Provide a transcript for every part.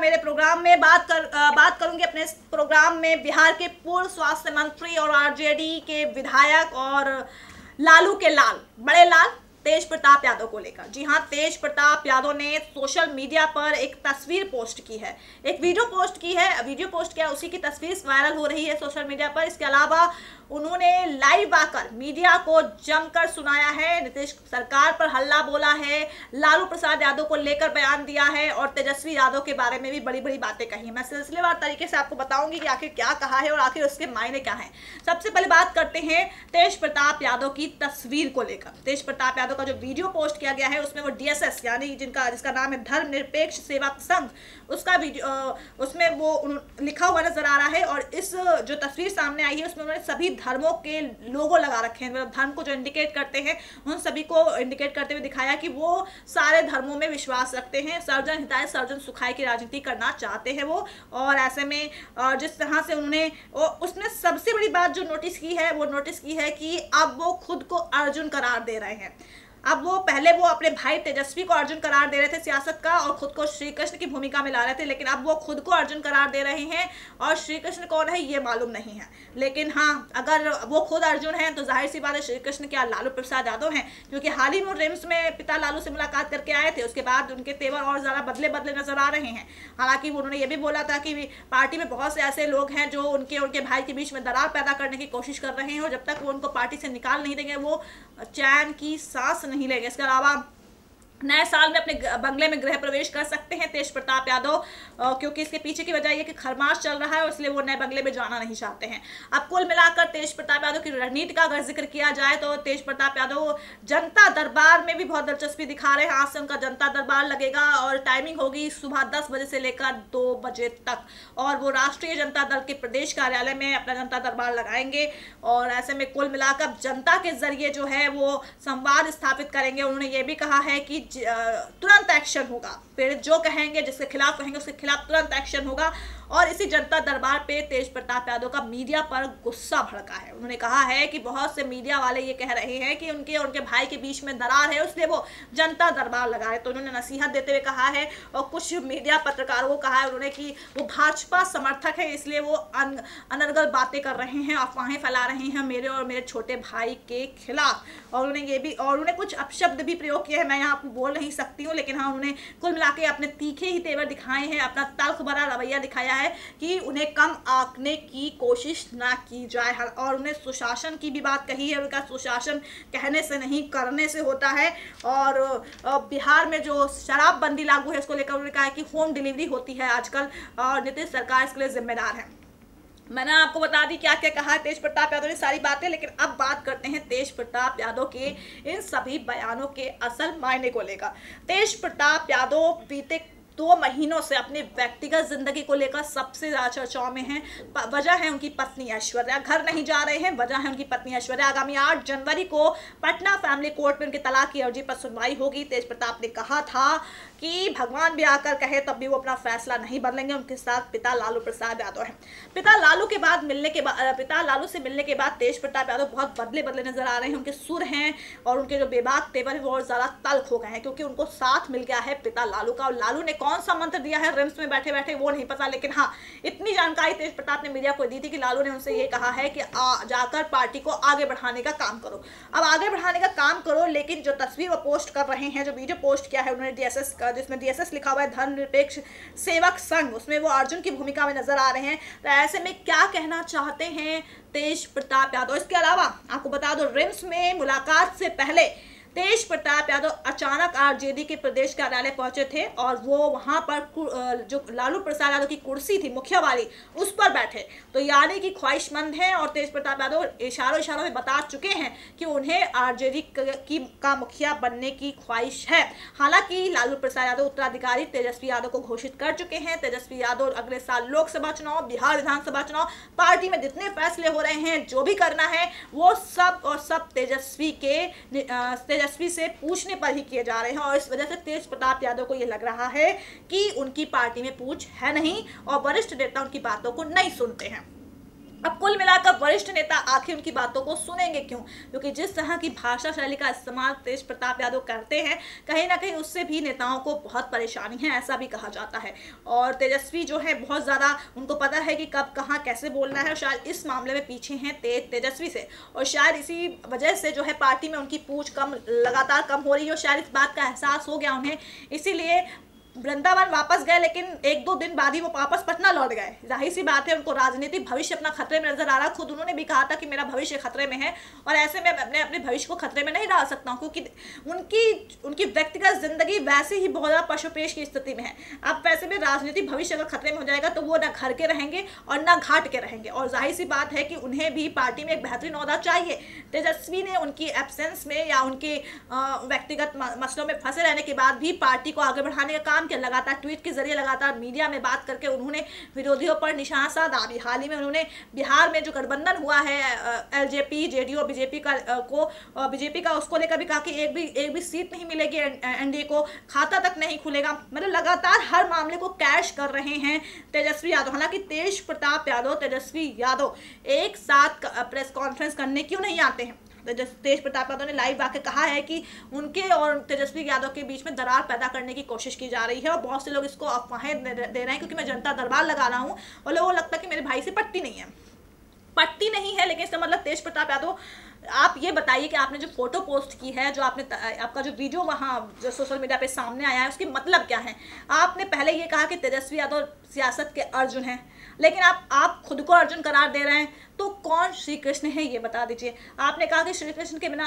मेरे प्रोग्राम में बात करूंगी अपने इस प्रोग्राम में बिहार के पूर्व स्वास्थ्य मंत्री और आरजेडी के विधायक और लालू के लाल, बड़े लाल तेज प्रताप यादव को लेकर। जी हाँ, तेज प्रताप यादव ने सोशल मीडिया पर एक तस्वीर पोस्ट की है, एक वीडियो पोस्ट की है, वीडियो पोस्ट किया, उसी की तस्वीर वायरल हो रही है सोशल मीडिया पर। इसके अलावा उन्होंने लाइव आकर मीडिया को जमकर सुनाया है, नीतीश सरकार पर हल्ला बोला है, लालू प्रसाद यादव को लेकर बयान दिया है और तेजस्वी यादव के बारे में भी बड़ी बड़ी बातें कही है। मैं सिलसिलेवार तरीके से आपको बताऊंगी कि आखिर क्या कहा है और आखिर उसके मायने क्या हैं। सबसे पहले बात करते हैं तेज प्रताप यादव की तस्वीर को लेकर। तेज प्रताप यादव का जो वीडियो पोस्ट किया गया है उसमें वो DSS यानी जिसका नाम है धर्मनिरपेक्ष सेवक संघ, उसका वीडियो उसमें वो लिखा हुआ नजर आ रहा है। और इस जो तस्वीर सामने आई है उसमें उन्होंने सभी धर्मों के लोगो लगा रखे हैं, मतलब धर्म को जो इंडिकेट करते हैं उन सभी को इंडिकेट करते हुए दिखाया कि वो सारे धर्मों में विश्वास रखते हैं, सर्वजन हिताय सर्वजन सुखाय की राजनीति करना चाहते हैं वो। और ऐसे में जिस तरह से उसने सबसे बड़ी बात जो नोटिस की है वो नोटिस की है कि अब वो खुद को अर्जुन करार दे रहे हैं। अब वो पहले वो अपने भाई तेजस्वी को अर्जुन करार दे रहे थे सियासत का और खुद को श्री कृष्ण की भूमिका में ला रहे थे, लेकिन अब वो खुद को अर्जुन करार दे रहे हैं और श्री कृष्ण कौन है ये मालूम नहीं है। लेकिन हाँ, अगर वो खुद अर्जुन हैं तो जाहिर सी बात है श्री कृष्ण क्या लालू प्रसाद यादव हैं, क्योंकि हाल ही में रिम्स में पिता लालू से मुलाकात करके आए थे। उसके बाद उनके तेवर और ज़्यादा बदले बदले नजर आ रहे हैं। हालांकि उन्होंने ये भी बोला था कि पार्टी में बहुत से ऐसे लोग हैं जो उनके भाई के बीच में दरार पैदा करने की कोशिश कर रहे हैं और जब तक वो उनको पार्टी से निकाल नहीं देंगे वो चैन की सांस नहीं लेंगे। इसके अलावा नए साल में अपने बंगले में गृह प्रवेश कर सकते हैं तेज प्रताप यादव, क्योंकि इसके पीछे की वजह यह कि खरमास चल रहा है और इसलिए वो नए बंगले में जाना नहीं चाहते हैं। अब कुल मिलाकर तेज प्रताप यादव की रणनीति का अगर जिक्र किया जाए तो तेज प्रताप यादव जनता दरबार में भी बहुत दिलचस्पी दिखा रहे हैं। आज से उनका जनता दरबार लगेगा और टाइमिंग होगी सुबह 10 बजे से लेकर 2 बजे तक, और वो राष्ट्रीय जनता दल के प्रदेश कार्यालय में अपना जनता दरबार लगाएंगे। और ऐसे में कुल मिलाकर जनता के जरिए जो है वो संवाद स्थापित करेंगे। उन्होंने ये भी कहा है कि तुरंत एक्शन होगा, फिर जो कहेंगे जिसके खिलाफ कहेंगे उसके खिलाफ तुरंत एक्शन होगा। और इसी जनता दरबार पे तेज प्रताप यादव का मीडिया पर गुस्सा भड़का है। उन्होंने कहा है कि बहुत से मीडिया वाले ये कह रहे हैं कि उनके भाई के बीच में दरार है इसलिए वो जनता दरबार लगा रहे। तो उन्होंने नसीहत देते हुए कहा है और कुछ मीडिया पत्रकारों को कहा है उन्होंने कि वो भाजपा समर्थक है इसलिए वो अनर्गल बातें कर रहे हैं, अफवाहें फैला रहे हैं मेरे और मेरे छोटे भाई के खिलाफ। और उन्होंने कुछ अपशब्द भी प्रयोग किए हैं, मैं यहाँ आपको बोल नहीं सकती हूँ, लेकिन हाँ उन्होंने कुल मिला के अपने तीखे ही तेवर दिखाए हैं, अपना तल्ख भरा रवैया दिखाया है कि उन्हें कम आंकने की कोशिश ना की जाए। और उन्हें सुशासन की भी बात कही है, उनका सुशासन कहने से नहीं करने से होता है। और बिहार में जो शराबबंदी लागू है उसको लेकर उन्होंने कहा है कि होम डिलीवरी होती है आजकल और नीतीश सरकार इसके लिए जिम्मेदार है। मैंने आपको बता दी क्या क्या कहा तेज प्रताप यादव ने सारी बातें, लेकिन अब बात करते हैं तेज प्रताप यादव के इन सभी बयानों के असल मायने को लेकर। तेज प्रताप यादव बीते 2 महीनों से अपनी व्यक्तिगत जिंदगी को लेकर सबसे ज्यादा चर्चाओं में हैं। वजह है उनकी पत्नी ऐश्वर्या, घर नहीं जा रहे हैं, वजह है उनकी पत्नी ऐश्वर्या। आगामी 8 जनवरी को पटना फैमिली कोर्ट में उनके तलाक की अर्जी पर सुनवाई होगी। तेज प्रताप ने कहा था कि भगवान भी आकर कहे तब भी वो अपना फैसला नहीं बदलेंगे। उनके साथ पिता लालू प्रसाद यादव हैं। पिता लालू से मिलने के बाद तेज प्रताप यादव बहुत बदले नजर आ रहे हैं। उनके सुर हैं और उनके जो बेबाक तेवर है वो और ज्यादा तल्ख हो गए हैं, क्योंकि उनको साथ मिल गया है पिता लालू का। और लालू ने कौन सा मंत्र दिया है रिम्स में बैठे बैठे वो नहीं पता, लेकिन हाँ इतनी जानकारी तेज प्रताप ने मीडिया को दी थी कि लालू ने उनसे ये कहा है कि जाकर पार्टी को आगे बढ़ाने का काम करो। अब आगे बढ़ाने का काम करो, लेकिन जो तस्वीर वो पोस्ट कर रहे हैं, जो वीडियो पोस्ट किया है उन्होंने DSS का, जिसमें DSS लिखा हुआ है धर्मनिरपेक्ष सेवक संघ, उसमें वो अर्जुन की भूमिका में नजर आ रहे हैं। तो ऐसे में क्या कहना चाहते हैं तेज प्रताप यादव? इसके अलावा आपको बता दो रिम्स में मुलाकात से पहले तेज प्रताप यादव अचानक आरजेडी के प्रदेश कार्यालय पहुंचे थे और वो वहां पर जो लालू प्रसाद यादव की कुर्सी थी मुखिया वाली उस पर बैठे। तो यानी कि ख्वाहिशमंद हैं और तेज प्रताप यादव इशारों में बता चुके हैं कि उन्हें आरजेडी का मुखिया बनने की ख्वाहिश है। हालांकि लालू प्रसाद यादव उत्तराधिकारी तेजस्वी यादव को घोषित कर चुके हैं। तेजस्वी यादव अगले साल लोकसभा चुनाव, बिहार विधानसभा चुनाव, पार्टी में जितने फैसले हो रहे हैं, जो भी करना है वो सब और सब तेजस्वी से पूछने पर ही किए जा रहे हैं। और इस वजह से तेज प्रताप यादव को यह लग रहा है कि उनकी पार्टी में पूछ है नहीं और वरिष्ठ नेता उनकी बातों को नहीं सुनते हैं। अब कुल मिलाकर वरिष्ठ नेता आखिर उनकी बातों को सुनेंगे क्यों? क्योंकि जिस तरह की भाषा शैली का इस्तेमाल तेज प्रताप यादव करते हैं, कहीं ना कहीं उससे भी नेताओं को बहुत परेशानी है, ऐसा भी कहा जाता है। और तेजस्वी जो है बहुत ज़्यादा उनको पता है कि कब कहाँ कैसे बोलना है, और शायद इस मामले में पीछे हैं तेजस्वी से, और शायद इसी वजह से जो है पार्टी में उनकी पूछ कम लगातार कम हो रही है, और शायद इस बात का एहसास हो गया उन्हें, इसीलिए वृंदावन वापस गए, लेकिन 1-2 दिन बाद ही वो वापस पटना लौट गए। जाहिर सी बात है उनको राजनीतिक भविष्य अपना खतरे में नजर आ रहा। खुद उन्होंने भी कहा था कि मेरा भविष्य खतरे में है, और ऐसे में मैं अपने भविष्य को खतरे में नहीं डाल सकता हूँ, क्योंकि उनकी व्यक्तिगत जिंदगी वैसे ही बहुत ज़्यादा पशुपेश की स्थिति में है। अब वैसे में राजनीतिक भविष्य अगर खतरे में हो जाएगा तो वो ना घर के रहेंगे और ना घाट के रहेंगे, और जाहिर सी बात है कि उन्हें भी पार्टी में एक बेहतरीन ओहदा चाहिए। तेजस्वी ने उनकी एब्सेंस में या उनके व्यक्तिगत मसलों में फंसे रहने के बाद भी पार्टी को आगे बढ़ाने का काम किया। लगातार ट्वीट के जरिए, लगातार मीडिया में बात करके उन्होंने विरोधियों पर निशाना साधा। अभी हाल ही में उन्होंने बिहार में जो गठबंधन हुआ है एलजेपी, जेडीयू, बीजेपी का उसको लेकर भी कहा कि एक भी सीट नहीं मिलेगी एनडीए को, खाता तक नहीं खुलेगा। मतलब लगातार हर मामले को कैश कर रहे हैं तेजस्वी यादव। हालांकि तेज प्रताप यादव, तेजस्वी यादव एक साथ प्रेस कॉन्फ्रेंस करने क्यों नहीं आते हैं? तेज प्रताप यादव ने लाइव आके कहा है कि उनके और तेजस्वी यादव के बीच में दरार पैदा करने की कोशिश की जा रही है, और बहुत से लोग इसको अफवाहें दे रहे हैं क्योंकि मैं जनता दरबार लगा रहा हूँ, और लोगों को लगता है कि मेरे भाई से पट्टी नहीं है। लेकिन इसका मतलब तेज प्रताप यादव, आप ये बताइए कि आपने जो फोटो पोस्ट की है, जो आपका जो वीडियो वहाँ जो सोशल मीडिया पे सामने आया है, उसकी मतलब क्या है? आपने पहले ये कहा कि तेजस्वी यादव सियासत के अर्जुन हैं, लेकिन आप खुद को अर्जुन करार दे रहे हैं, तो कौन श्री कृष्ण है ये बता दीजिए। आपने कहा कि श्री कृष्ण के बिना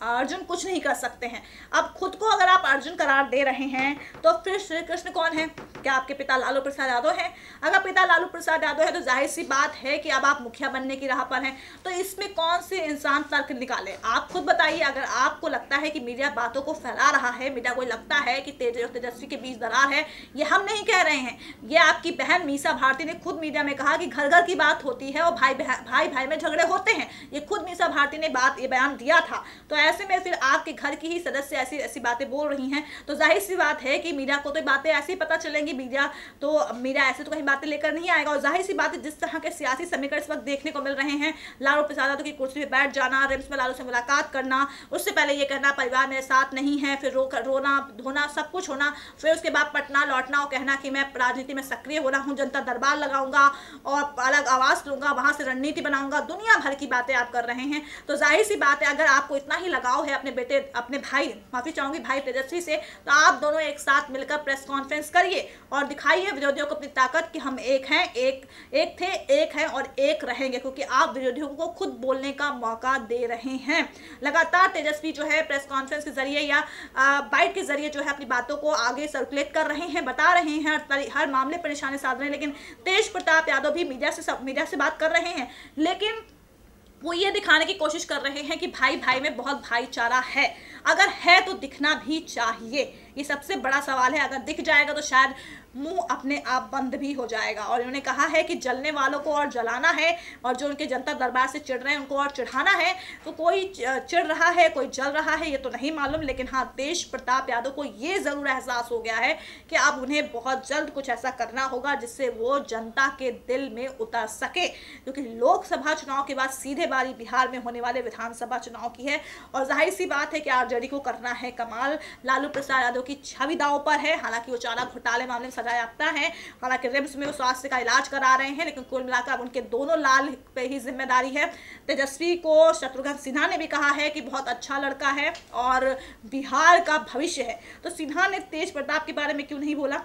अर्जुन कुछ नहीं कर सकते हैं। अब खुद को अगर आप अर्जुन करार दे रहे हैं तो फिर श्री कृष्ण कौन है? क्या आपके पिता लालू प्रसाद यादव हैं? अगर पिता लालू प्रसाद यादव है तो जाहिर सी बात है कि अब आप मुखिया बनने की राह पर हैं, तो इसमें कौन से इंसान तर्क निकाले? आप खुद बताइए। अगर आपको लगता है कि मीडिया बातों को फैला रहा है, मीडिया को लगता है कि तेज और तेजस्वी के बीच दरार है, ये हम नहीं कह रहे हैं, ये आपकी बहन मीसा भारती ने खुद मीडिया में कहा कि घर घर की बात होती है और भाई में झगड़े होते हैं। ये खुद मीसा भारती ने ये बयान दिया था। तो ऐसे में फिर आपके घर की ही सदस्य ऐसी बातें बोल रही हैं, तो जाहिर सी बात है कि मीडिया को तो बातें ऐसे ही पता चलेंगी। मीडिया ऐसे तो कहीं बातें लेकर नहीं आएगा। और जाहिर सी बात है, जिस तरह के सियासी समीकरण इस वक्त देखने को मिल रहे हैं, लालू प्रसाद यादव की कुर्सी पर बैठ जाना, रिम्स में लालू से मुलाकात करना, उससे पहले ये कहना परिवार मेरे साथ नहीं है, फिर रोना धोना सब कुछ होना, फिर उसके बाद पटना लौटना और कहना कि मैं राजनीति में सक्रिय हो रहा हूँ, जनता दरबार लगाऊंगा और अलग आवाज लूंगा, वहां से रणनीति बनाऊंगा, दुनिया भर की बातें आप कर रहे हैं। तो जाहिर सी बात है, अगर आपको इतना ही लगाव है अपने भाई तेजस्वी से, तो आप दोनों एक साथ मिलकर प्रेस कॉन्फ्रेंस करिए और दिखाइए विरोधियों को अपनी ताकत कि हम एक हैं, एक हैं और एक रहेंगे, क्योंकि आप विरोधियों को खुद बोलने का मौका दे रहे हैं। लगातार तेजस्वी जो है प्रेस कॉन्फ्रेंस के जरिए या बाइट के जरिए जो है अपनी बातों को आगे सर्कुलेट कर रहे हैं, बता रहे हैं, हर मामले पर निशाने साध रहे हैं। लेकिन तेज प्रताप यादव भी मीडिया से बात कर रहे हैं, लेकिन वो ये दिखाने की कोशिश कर रहे हैं कि भाई में बहुत भाईचारा है। अगर है तो दिखना भी चाहिए, ये सबसे बड़ा सवाल है। अगर दिख जाएगा तो शायद मुंह अपने आप बंद भी हो जाएगा। और उन्होंने कहा है कि जलने वालों को और जलाना है, और जो उनके जनता दरबार से चिढ़ रहे हैं उनको और चिढ़ाना है। तो कोई चिढ़ रहा है, कोई जल रहा है, ये तो नहीं मालूम, लेकिन हाँ, तेज प्रताप यादव को ये जरूर एहसास हो गया है कि अब उन्हें बहुत जल्द कुछ ऐसा करना होगा जिससे वो जनता के दिल में उतर सके, क्योंकि लोकसभा चुनाव के बाद सीधे बारी बिहार में होने वाले विधानसभा चुनाव की है। और जाहिर सी बात है कि आरजेडी को करना है कमाल। लालू प्रसाद यादव की छवि दांव पर है। हालांकि वो चारा घोटाले मामले में सजा याफ्ता है, हालांकि रिम्स में वो स्वास्थ्य का इलाज करा रहे हैं, लेकिन कुल मिलाकर अब उनके दोनों लाल पे ही जिम्मेदारी है। तेजस्वी को शत्रुघ्न सिन्हा ने भी कहा है कि बहुत अच्छा लड़का है और बिहार का भविष्य है। तो सिन्हा ने तेज प्रताप के बारे में क्यों नहीं बोला?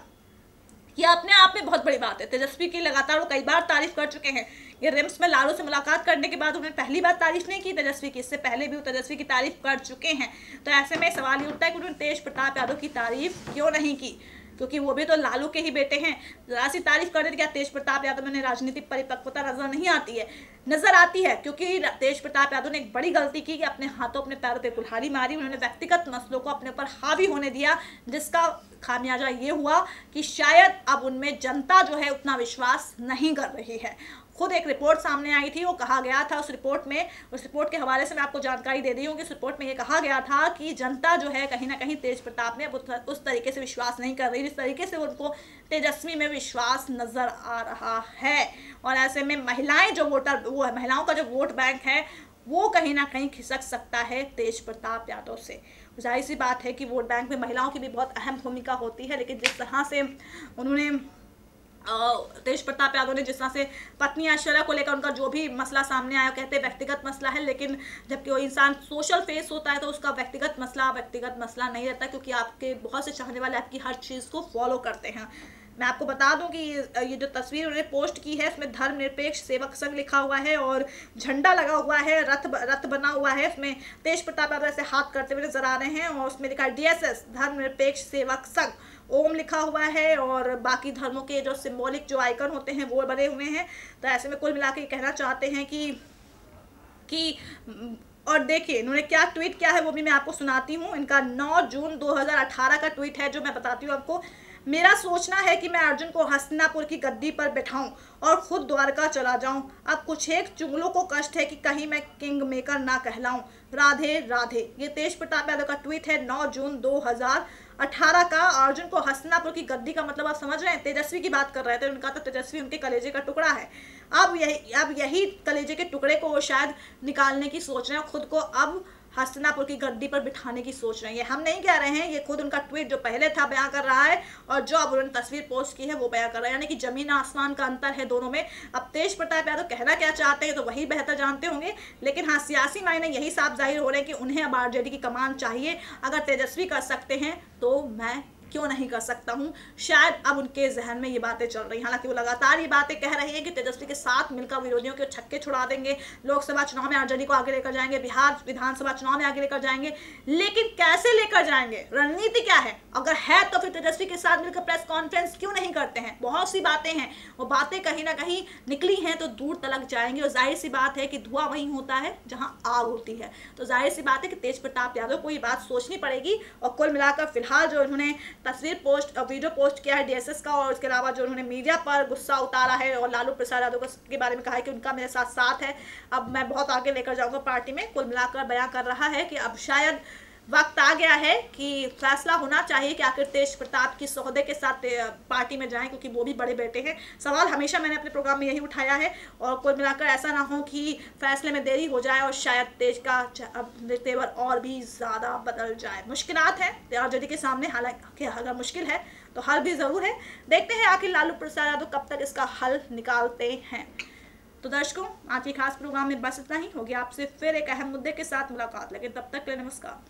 यह अपने आप में बहुत बड़ी बात है। तेजस्वी की लगातार वो कई बार तारीफ कर चुके हैं। ये रिम्स में लालू से मुलाकात करने के बाद उन्होंने पहली बार तारीफ नहीं की तेजस्वी की, इससे पहले भी वो तेजस्वी की तारीफ कर चुके हैं। तो ऐसे में सवाल ये उठता है कि उन्होंने तेज प्रताप यादव की तारीफ क्यों नहीं की, क्योंकि वो भी तो लालू के ही बेटे हैं। जरा सी तारीफ कर देते, क्या तेज प्रताप यादव में राजनीतिक परिपक्वता नजर नहीं आती है? नजर आती है, क्योंकि तेज प्रताप यादव ने एक बड़ी गलती की कि अपने हाथों अपने पैरों पे कुल्हाड़ी मारी। उन्होंने व्यक्तिगत मसलों को अपने ऊपर हावी होने दिया, जिसका खामियाजा ये हुआ कि शायद अब उनमें जनता जो है उतना विश्वास नहीं कर रही है। खुद एक रिपोर्ट सामने आई थी, वो कहा गया था उस रिपोर्ट के हवाले से मैं आपको जानकारी दे दी हूँ कि उस रिपोर्ट में ये कहा गया था कि जनता जो है कहीं ना कहीं तेज प्रताप में उस तरीके से विश्वास नहीं कर रही जिस तरीके से उनको तेजस्वी में विश्वास नजर आ रहा है। और ऐसे में महिलाएं जो महिलाओं का जो वोट बैंक है वो कहीं ना कहीं खिसक सकता है तेज प्रताप यादव से। जाहिर सी बात है कि वोट बैंक में महिलाओं की भी बहुत अहम भूमिका होती है, लेकिन जिस तरह से उन्होंने तेज प्रताप यादव ने जिस तरह से पत्नी ऐश्वर्या को लेकर उनका जो भी मसला सामने आया, कहते हैं व्यक्तिगत मसला है, लेकिन जबकि वो इंसान सोशल फेस होता है तो उसका व्यक्तिगत मसला नहीं रहता, क्योंकि आपके बहुत से चाहने वाले आपकी हर चीज़ को फॉलो करते हैं। मैं आपको बता दूं कि ये जो तस्वीर उन्होंने पोस्ट की है उसमें धर्मनिरपेक्ष सेवक संघ लिखा हुआ है और झंडा लगा हुआ है, रथ बना हुआ है, उसमें तेज प्रताप यादव ऐसे हाथ करते हुए नजर आ रहे हैं और उसमें लिखा है DSS धर्मनिरपेक्ष सेवक संघ, ओम लिखा हुआ है और बाकी धर्मों के जो सिंबॉलिक जो आइकन होते हैं वो बने हुए हैं। तो ऐसे में कुल मिला के कहना चाहते हैं कि और देखिए इन्होंने क्या ट्वीट किया है वो भी मैं आपको सुनाती हूँ। इनका 9 जून 2018 का ट्वीट है जो मैं बताती हूँ आपको। मेरा सोचना है कि मैं अर्जुन को हस्तिनापुर की गद्दी पर बैठाऊं और खुद द्वारका चला जाऊं। अब कुछ एक चुगलों को कष्ट है कि कहीं मैं किंग मेकर ना कहलाऊं। राधे राधे। ये तेज प्रताप यादव का ट्वीट है 9 जून 2018 का। अर्जुन को हस्तिनापुर की गद्दी का मतलब आप समझ रहे हैं, तेजस्वी की बात कर रहे थे, उनका तो तेजस्वी उनके कलेजे का टुकड़ा है। अब यही कलेजे के टुकड़े को वो शायद निकालने की सोच रहे हैं, खुद को अब हस्तिनापुर की गद्दी पर बिठाने की सोच रहे हैं। हम नहीं कह रहे हैं, ये खुद उनका ट्वीट जो पहले था बयां कर रहा है और जो अब उन्होंने तस्वीर पोस्ट की है वो बयां कर रहा है, यानी कि जमीन आसमान का अंतर है दोनों में। अब तेज प्रताप यादव कहना क्या चाहते हैं तो वही बेहतर जानते होंगे, लेकिन हाँ सियासी मायने यही साफ जाहिर हो रहे हैं कि उन्हें अब आरजेडी की कमान चाहिए। अगर तेजस्वी कर सकते हैं तो मैं क्यों नहीं कर सकता हूं, शायद अब उनके जहन में ये बातें चल रही हैं। हालांकि वो लगातार ये बातें कह रहे हैं कि तेजस्वी के साथ मिलकर विरोधियों के छक्के छुड़ा देंगे, लोकसभा चुनाव में आरजेडी को आगे लेकर जाएंगे, बिहार विधानसभा चुनाव में आगे लेकर जाएंगे, लेकिन कैसे लेकर जाएंगे, रणनीति क्या है? अगर है तो फिर तेजस्वी के साथ मिलकर प्रेस कॉन्फ्रेंस क्यों नहीं करते हैं? बहुत सी बातें हैं, वो बातें कहीं ना कहीं निकली हैं तो दूर तलक जाएंगे और जाहिर सी बात है कि धुआं वहीं होता है जहां आग होती है। तो जाहिर सी बात है कि तेज प्रताप यादव को ये बात सोचनी पड़ेगी। और कुल मिलाकर फिलहाल जो उन्होंने तस्वीर वीडियो पोस्ट किया है DSS का, और उसके अलावा जो उन्होंने मीडिया पर गुस्सा उतारा है और लालू प्रसाद यादव के बारे में कहा है कि उनका मेरे साथ है, अब मैं बहुत आगे लेकर जाऊंगा पार्टी में, कुल मिलाकर बयां कर रहा है कि अब शायद वक्त आ गया है कि फैसला होना चाहिए कि आखिर तेज प्रताप की सौदे के साथ पार्टी में जाएं, क्योंकि वो भी बड़े बेटे हैं। सवाल हमेशा मैंने अपने प्रोग्राम में यही उठाया है और कुल मिलाकर ऐसा ना हो कि फैसले में देरी हो जाए और शायद तेज का तेवर और भी ज़्यादा बदल जाए। मुश्किलात हैं आरजेडी के सामने, हालांकि अगर मुश्किल है तो हल भी ज़रूर है। देखते हैं आखिर लालू प्रसाद यादव कब तक इसका हल निकालते हैं। तो दर्शकों आज के खास प्रोग्राम में बस इतना ही। होगी आपसे फिर एक अहम मुद्दे के साथ मुलाकात, लेकिन तब तक के लिए नमस्कार।